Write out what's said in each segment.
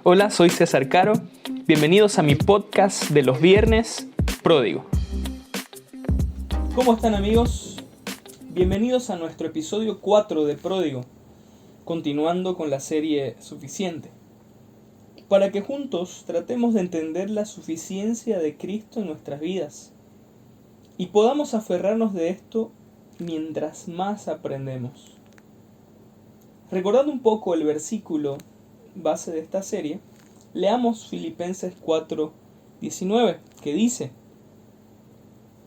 Hola, soy César Caro. Bienvenidos a mi podcast de los viernes, Pródigo. ¿Cómo están, amigos? Bienvenidos a nuestro episodio 4 de Pródigo, continuando con la serie Suficiente, para que juntos tratemos de entender la suficiencia de Cristo en nuestras vidas y podamos aferrarnos de esto mientras más aprendemos. Recordando un poco el versículo base de esta serie, leamos Filipenses 4:19, que dice: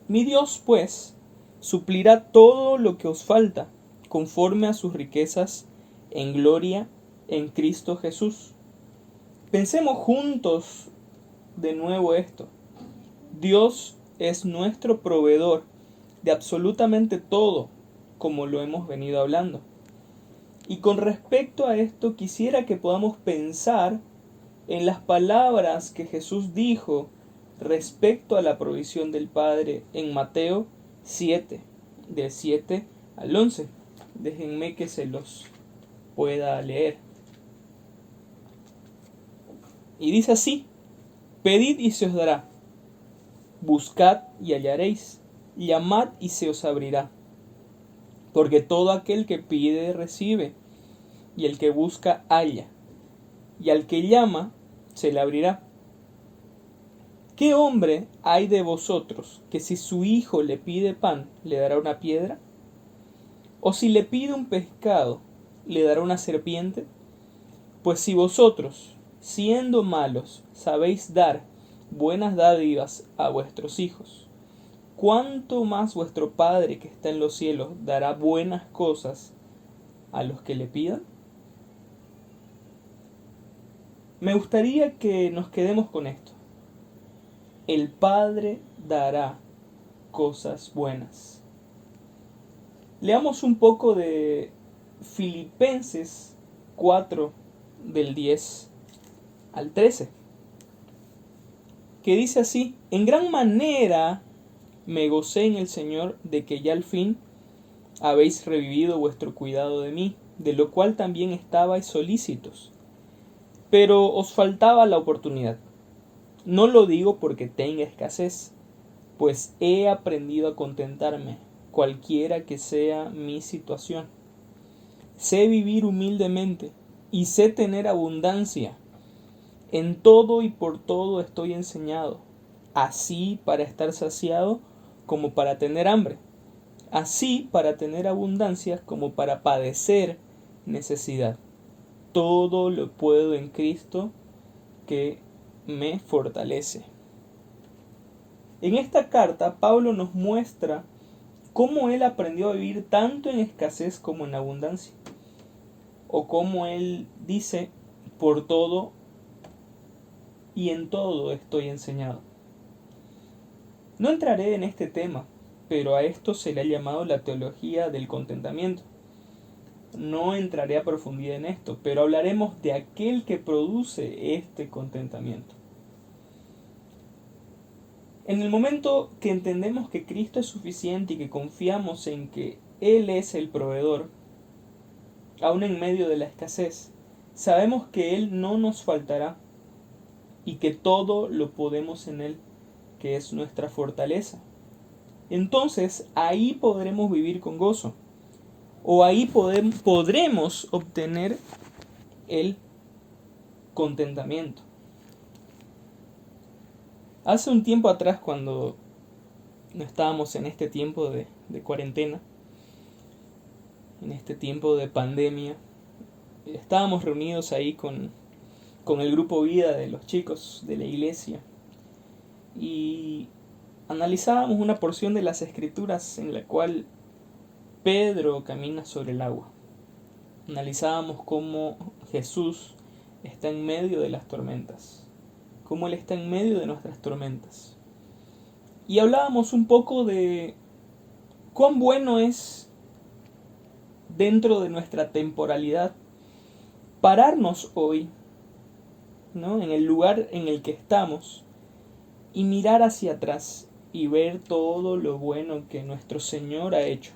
Mi Dios, pues, suplirá todo lo que os falta, conforme a sus riquezas en gloria en Cristo Jesús. Pensemos juntos de nuevo esto. Dios es nuestro proveedor de absolutamente todo, como lo hemos venido hablando. Y con respecto a esto, quisiera que podamos pensar en las palabras que Jesús dijo respecto a la provisión del Padre en Mateo 7, del 7 al 11. Déjenme que se los pueda leer. Y dice así: Pedid y se os dará, buscad y hallaréis, llamad y se os abrirá. Porque todo aquel que pide recibe, y el que busca halla, y al que llama se le abrirá. ¿Qué hombre hay de vosotros que si su hijo le pide pan, le dará una piedra? ¿O si le pide un pescado, le dará una serpiente? Pues si vosotros, siendo malos, sabéis dar buenas dádivas a vuestros hijos, ¿cuánto más vuestro Padre que está en los cielos dará buenas cosas a los que le pidan? Me gustaría que nos quedemos con esto. El Padre dará cosas buenas. Leamos un poco de Filipenses 4, del 10 al 13, que dice así: En gran manera me gocé en el Señor de que ya al fin habéis revivido vuestro cuidado de mí, de lo cual también estabais solícitos, pero os faltaba la oportunidad. No lo digo porque tenga escasez, pues he aprendido a contentarme, cualquiera que sea mi situación. Sé vivir humildemente y sé tener abundancia. En todo y por todo estoy enseñado, así para estar saciado como para tener hambre, así para tener abundancia como para padecer necesidad. Todo lo puedo en Cristo que me fortalece. En esta carta, Pablo nos muestra cómo él aprendió a vivir tanto en escasez como en abundancia. O como él dice: por todo y en todo estoy enseñado. No entraré en este tema, pero a esto se le ha llamado la teología del contentamiento. No entraré a profundidad en esto, pero hablaremos de aquel que produce este contentamiento. En el momento que entendemos que Cristo es suficiente y que confiamos en que Él es el proveedor, aún en medio de la escasez, sabemos que Él no nos faltará y que todo lo podemos en Él, que es nuestra fortaleza. Entonces ahí podremos vivir con gozo, o ahí podremos obtener el contentamiento. Hace un tiempo atrás, cuando no estábamos en este tiempo de cuarentena, en este tiempo de pandemia, estábamos reunidos ahí con el grupo Vida de los chicos de la iglesia y analizábamos una porción de las escrituras en la cual Pedro camina sobre el agua. Analizábamos cómo Jesús está en medio de las tormentas, cómo Él está en medio de nuestras tormentas. Y hablábamos un poco de cuán bueno es, dentro de nuestra temporalidad, pararnos hoy, ¿no?, en el lugar en el que estamos y mirar hacia atrás y ver todo lo bueno que nuestro Señor ha hecho.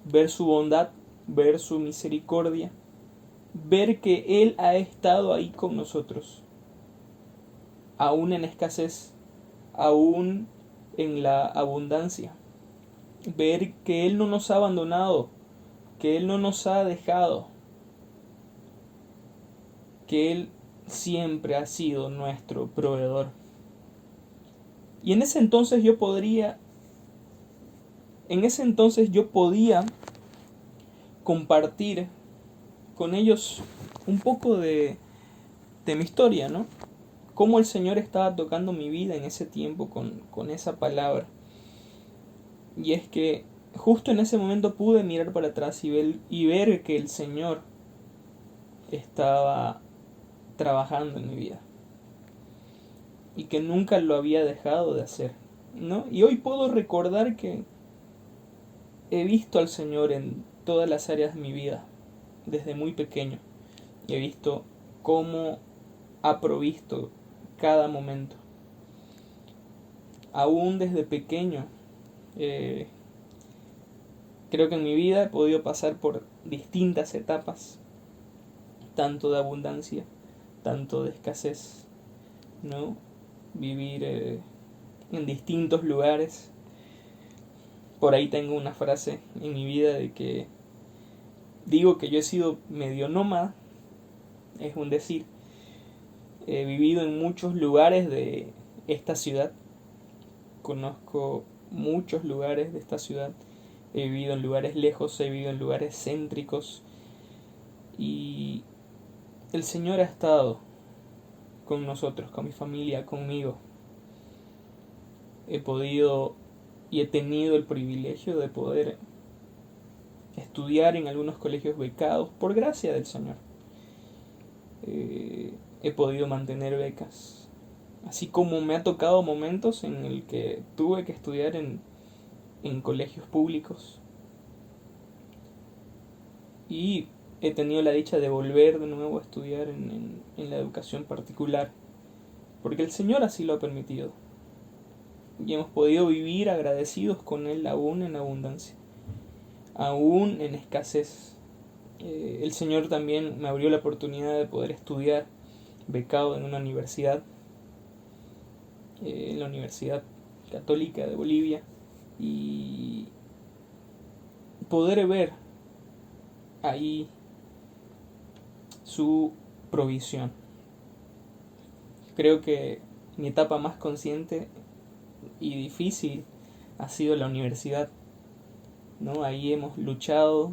Ver su bondad, ver su misericordia, ver que Él ha estado ahí con nosotros, aún en escasez, aún en la abundancia. Ver que Él no nos ha abandonado, que Él no nos ha dejado, que Él siempre ha sido nuestro proveedor. Y en ese entonces yo podía compartir con ellos un poco de mi historia, ¿no? Cómo el Señor estaba tocando mi vida en ese tiempo con esa palabra. Y es que justo en ese momento pude mirar para atrás y ver que el Señor estaba trabajando en mi vida y que nunca lo había dejado de hacer, ¿no? Y hoy puedo recordar que he visto al Señor en todas las áreas de mi vida desde muy pequeño. Y he visto cómo ha provisto cada momento. Aún desde pequeño, creo que en mi vida he podido pasar por distintas etapas, tanto de abundancia, tanto de escasez, ¿no? Vivir en distintos lugares. Por ahí tengo una frase en mi vida de que digo que yo he sido medio nómada, es un decir. He vivido en muchos lugares de esta ciudad, conozco muchos lugares de esta ciudad, he vivido en lugares lejos, he vivido en lugares céntricos y el Señor ha estado con nosotros, con mi familia, conmigo. He podido y he tenido el privilegio de poder estudiar en algunos colegios becados por gracia del Señor. He podido mantener becas, así como me ha tocado momentos en el que tuve que estudiar en colegios públicos y he tenido la dicha de volver de nuevo a estudiar en la educación particular, porque el Señor así lo ha permitido y hemos podido vivir agradecidos con Él aún en abundancia, aún en escasez. El Señor también me abrió la oportunidad de poder estudiar becado en una universidad, en la Universidad Católica de Bolivia, y poder ver ahí su provisión. Creo que mi etapa más consciente y difícil ha sido la universidad, ¿no? Ahí hemos luchado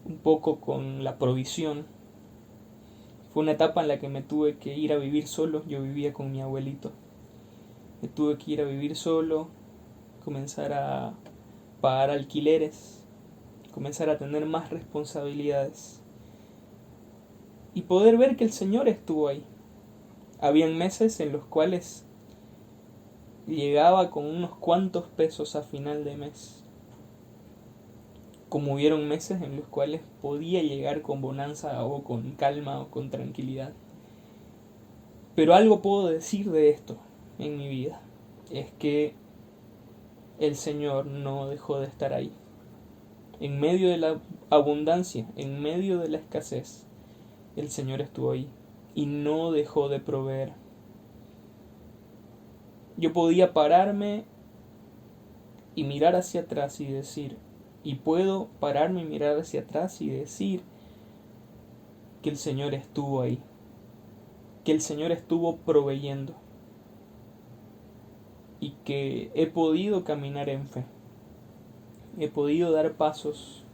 un poco con la provisión. Fue una etapa en la que me tuve que ir a vivir solo. Yo vivía con mi abuelito. Me tuve que ir a vivir solo, comenzar a pagar alquileres, comenzar a tener más responsabilidades y poder ver que el Señor estuvo ahí. Habían meses en los cuales llegaba con unos cuantos pesos a final de mes, como hubieron meses en los cuales podía llegar con bonanza o con calma o con tranquilidad. Pero algo puedo decir de esto en mi vida, es que el Señor no dejó de estar ahí. En medio de la abundancia, en medio de la escasez, el Señor estuvo ahí y no dejó de proveer. Yo podía pararme y mirar hacia atrás y decir, y puedo pararme y mirar hacia atrás y decir que el Señor estuvo ahí, que el Señor estuvo proveyendo y que he podido caminar en fe, he podido dar pasos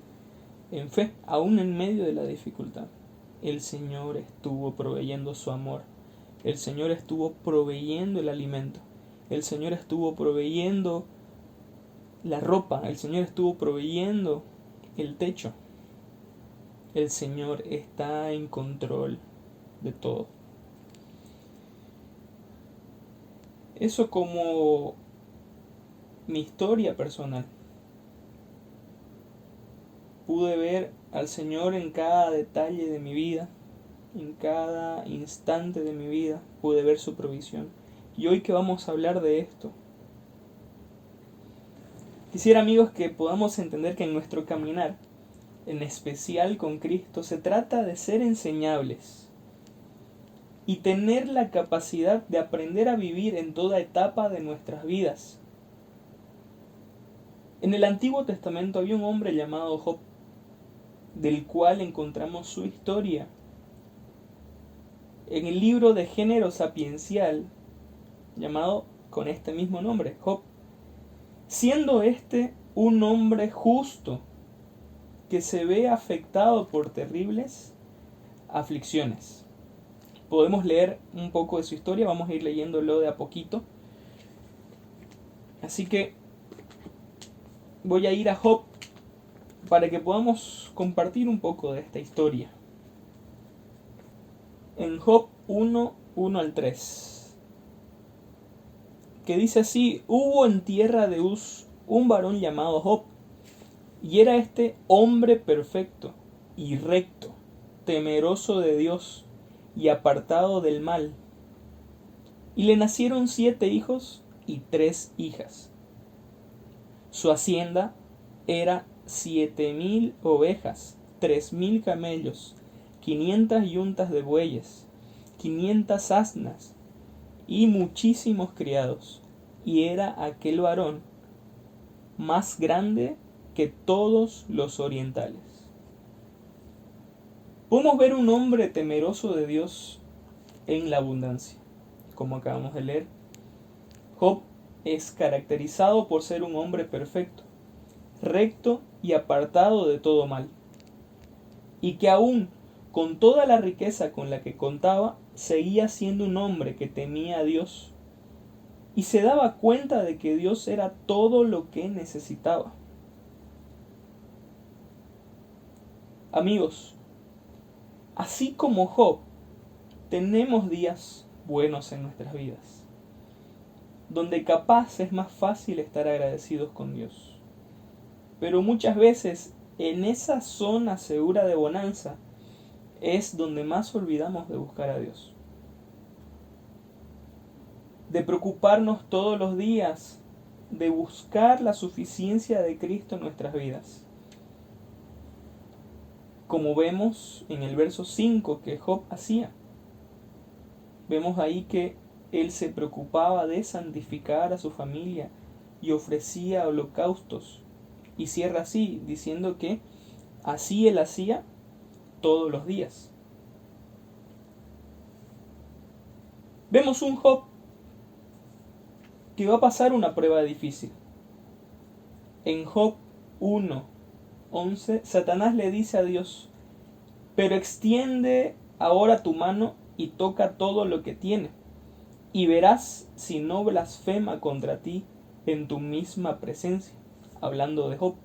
en fe, aún en medio de la dificultad. El Señor estuvo proveyendo su amor, el Señor estuvo proveyendo el alimento, el Señor estuvo proveyendo la ropa, el Señor estuvo proveyendo el techo. El Señor está en control de todo. Eso como mi historia personal. Pude ver al Señor en cada detalle de mi vida, en cada instante de mi vida, pude ver su provisión. Y hoy que vamos a hablar de esto, quisiera, amigos, que podamos entender que en nuestro caminar en especial con Cristo, se trata de ser enseñables y tener la capacidad de aprender a vivir en toda etapa de nuestras vidas. En el Antiguo Testamento había un hombre llamado Job, del cual encontramos su historia en el libro de género sapiencial llamado con este mismo nombre, Job, siendo este un hombre justo que se ve afectado por terribles aflicciones. Podemos leer un poco de su historia, vamos a ir leyéndolo de a poquito. Así que voy a ir a Job para que podamos compartir un poco de esta historia. En Job 1, 1 al 3, que dice así: hubo en tierra de Uz un varón llamado Job, y era este hombre perfecto y recto, temeroso de Dios y apartado del mal. Y le nacieron 7 hijos y 3 hijas. Su hacienda era 7,000 ovejas, 3,000 camellos, 500 yuntas de bueyes, 500 asnas y muchísimos criados. Y era aquel varón más grande que todos los orientales. Podemos ver un hombre temeroso de Dios en la abundancia. Como acabamos de leer, Job es caracterizado por ser un hombre perfecto, recto y apartado de todo mal, y que aún con toda la riqueza con la que contaba, seguía siendo un hombre que temía a Dios y se daba cuenta de que Dios era todo lo que necesitaba. Amigos, así como Job, tenemos días buenos en nuestras vidas, donde capaz es más fácil estar agradecidos con Dios. Pero muchas veces en esa zona segura de bonanza es donde más olvidamos de buscar a Dios, de preocuparnos todos los días, de buscar la suficiencia de Cristo en nuestras vidas. Como vemos en el verso 5 que Job hacía. Vemos ahí que él se preocupaba de santificar a su familia y ofrecía holocaustos. Y cierra así, diciendo que así él hacía todos los días. Vemos un Job que va a pasar una prueba difícil. En Job 1:11, Satanás le dice a Dios: pero extiende ahora tu mano y toca todo lo que tiene, y verás si no blasfema contra ti en tu misma presencia. Hablando de Job.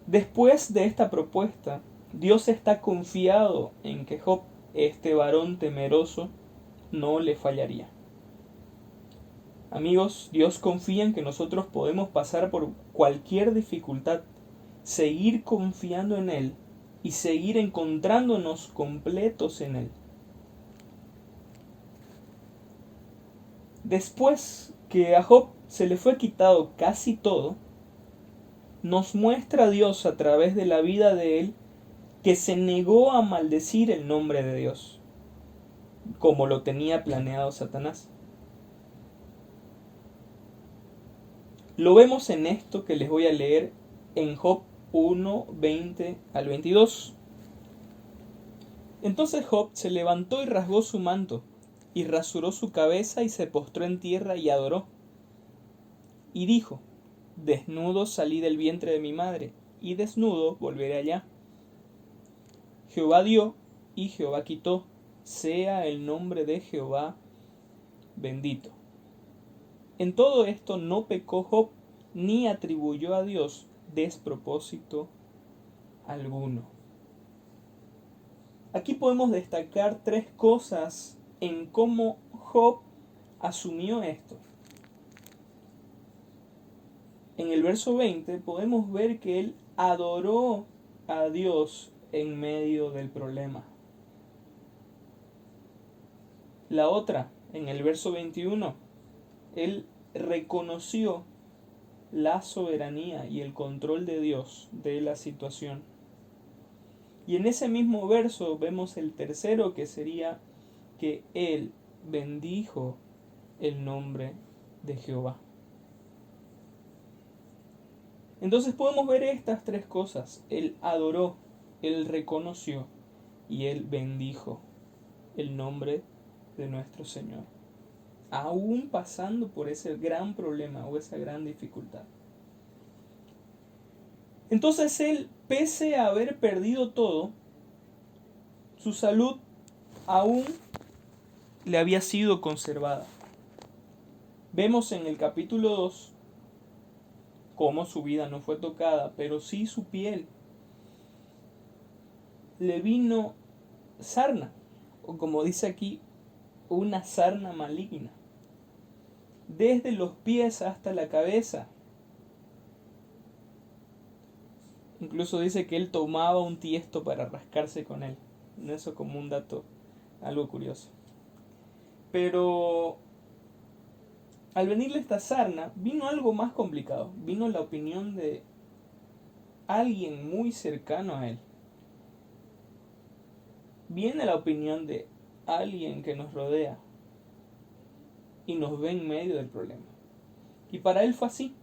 Después de esta propuesta, Dios está confiado en que Job, este varón temeroso, no le fallaría. Amigos, Dios confía en que nosotros podemos pasar por cualquier dificultad, seguir confiando en Él y seguir encontrándonos completos en Él. Después que a Job se le fue quitado casi todo, nos muestra Dios a través de la vida de él que se negó a maldecir el nombre de Dios, como lo tenía planeado Satanás. Lo vemos en esto que les voy a leer en Job 1:20 al 22. Entonces Job se levantó y rasgó su manto, y rasuró su cabeza y se postró en tierra y adoró. Y dijo: desnudo salí del vientre de mi madre, y desnudo volveré allá. Jehová dio y Jehová quitó, sea el nombre de Jehová bendito. En todo esto no pecó Job, ni atribuyó a Dios despropósito alguno. Aquí podemos destacar 3 cosas en cómo Job asumió esto. En el verso 20 podemos ver que él adoró a Dios en medio del problema. La otra, en el verso 21, él reconoció la soberanía y el control de Dios de la situación. Y en ese mismo verso vemos el tercero, que sería que él bendijo el nombre de Jehová. Entonces podemos ver estas tres cosas: él adoró, él reconoció y él bendijo el nombre de nuestro Señor, aún pasando por ese gran problema o esa gran dificultad. Entonces él, pese a haber perdido todo, su salud aún le había sido conservada. Vemos en el capítulo 2 cómo su vida no fue tocada, pero sí su piel. Le vino sarna, o como dice aquí, una sarna maligna, desde los pies hasta la cabeza. Incluso dice que él tomaba un tiesto para rascarse con él. Eso como un dato algo curioso. Pero al venirle esta sarna, vino algo más complicado. Vino la opinión de alguien muy cercano a él. Viene la opinión de alguien que nos rodea y nos ve en medio del problema. Y para él fue así.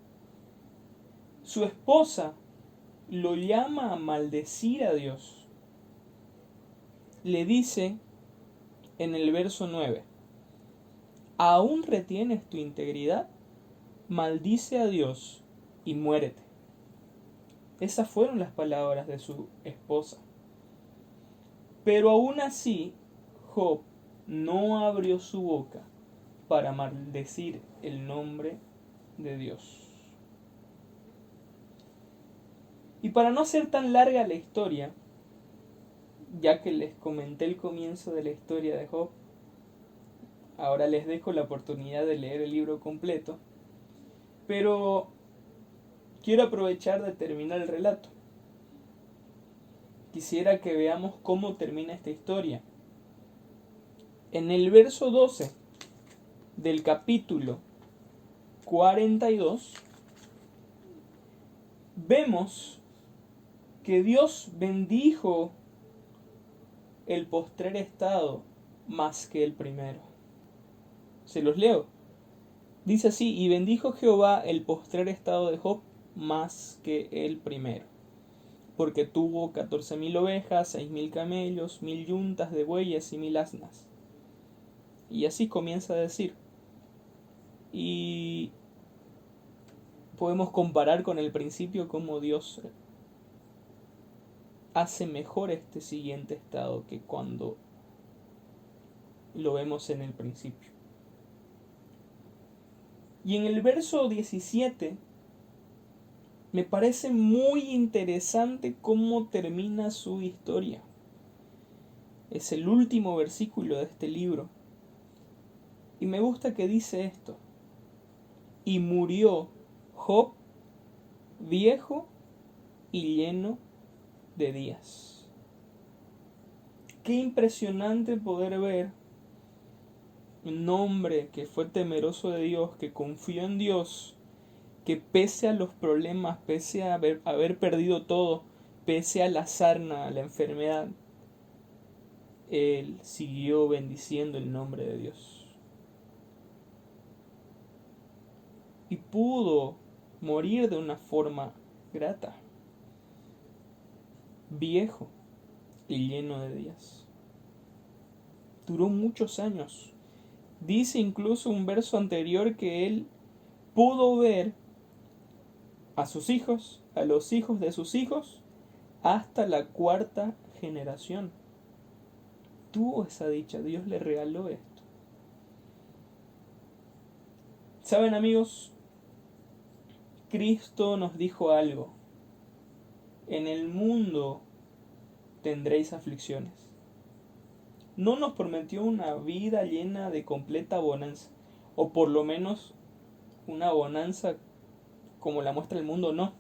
Su esposa lo llama a maldecir a Dios. Le dice en el verso 9: ¿aún retienes tu integridad? Maldice a Dios y muérete. Esas fueron las palabras de su esposa. Pero aún así, Job no abrió su boca para maldecir el nombre de Dios. Y para no ser tan larga la historia, ya que les comenté el comienzo de la historia de Job, ahora les dejo la oportunidad de leer el libro completo, pero quiero aprovechar de terminar el relato. Quisiera que veamos cómo termina esta historia. En el verso 12 del capítulo 42, vemos que Dios bendijo el postrer estado más que el primero. Se los leo. Dice así: y bendijo Jehová el postrer estado de Job más que el primero, porque tuvo 14,000 ovejas, 6,000 camellos, 1,000 yuntas de bueyes y 1,000 asnas. Y así comienza a decir. Y podemos comparar con el principio cómo Dios hace mejor este siguiente estado que cuando lo vemos en el principio. Y en el verso 17 me parece muy interesante cómo termina su historia. Es el último versículo de este libro. Y me gusta que dice esto: y murió Job viejo y lleno de días. Qué impresionante poder ver un hombre que fue temeroso de Dios, que confió en Dios, que pese a los problemas, pese a haber perdido todo, pese a la sarna, a la enfermedad, él siguió bendiciendo el nombre de Dios. Y pudo morir de una forma grata, viejo y lleno de días. Duró muchos años. Dice incluso un verso anterior que él pudo ver a sus hijos, a los hijos de sus hijos, hasta la 4ª generación. Tuvo esa dicha, Dios le regaló esto. ¿Saben, amigos? Cristo nos dijo algo: en el mundo tendréis aflicciones. No nos prometió una vida llena de completa bonanza, o por lo menos una bonanza como la muestra el mundo, no.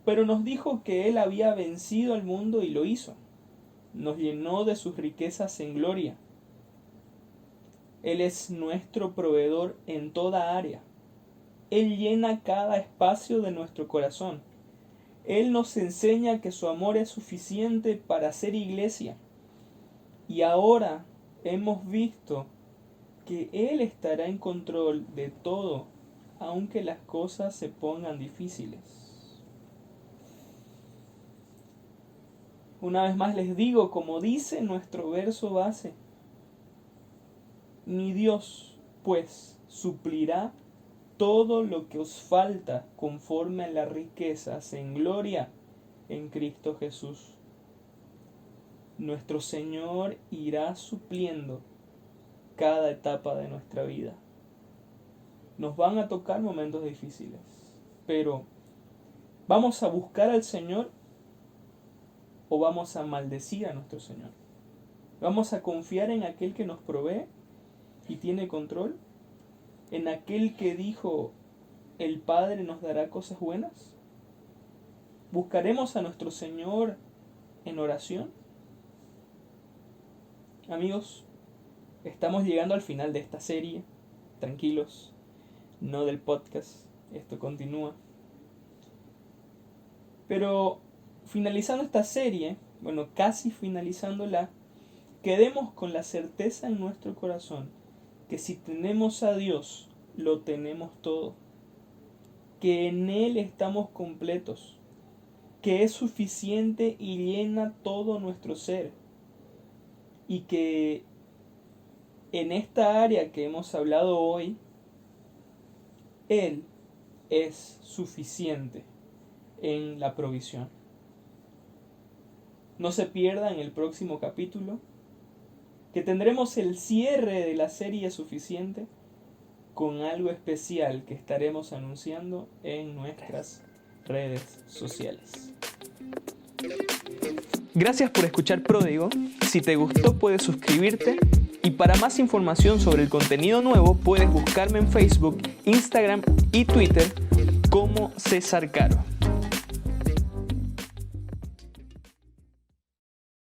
Pero nos dijo que Él había vencido al mundo y lo hizo. Nos llenó de sus riquezas en gloria. Él es nuestro proveedor en toda área. Él llena cada espacio de nuestro corazón. Él nos enseña que su amor es suficiente para ser iglesia. Y ahora hemos visto que Él estará en control de todo, aunque las cosas se pongan difíciles. Una vez más les digo, como dice nuestro verso base, mi Dios, pues, suplirá todo lo que os falta conforme a las riquezas en gloria en Cristo Jesús. Nuestro Señor irá supliendo cada etapa de nuestra vida. Nos van a tocar momentos difíciles, pero ¿vamos a buscar al Señor o vamos a maldecir a nuestro Señor? ¿Vamos a confiar en aquel que nos provee y tiene control? ¿En aquel que dijo, el Padre nos dará cosas buenas? ¿Buscaremos a nuestro Señor en oración? Amigos, estamos llegando al final de esta serie. Tranquilos, no del podcast, esto continúa. Pero finalizando esta serie, casi finalizándola, quedemos con la certeza en nuestro corazón que si tenemos a Dios, lo tenemos todo, que en Él estamos completos, que es suficiente y llena todo nuestro ser, y que en esta área que hemos hablado hoy, Él es suficiente en la provisión. No se pierdan el próximo capítulo, que tendremos el cierre de la serie Suficiente con algo especial que estaremos anunciando en nuestras redes sociales. Gracias por escuchar Pródigo. Si te gustó puedes suscribirte y para más información sobre el contenido nuevo puedes buscarme en Facebook, Instagram y Twitter como César Caro.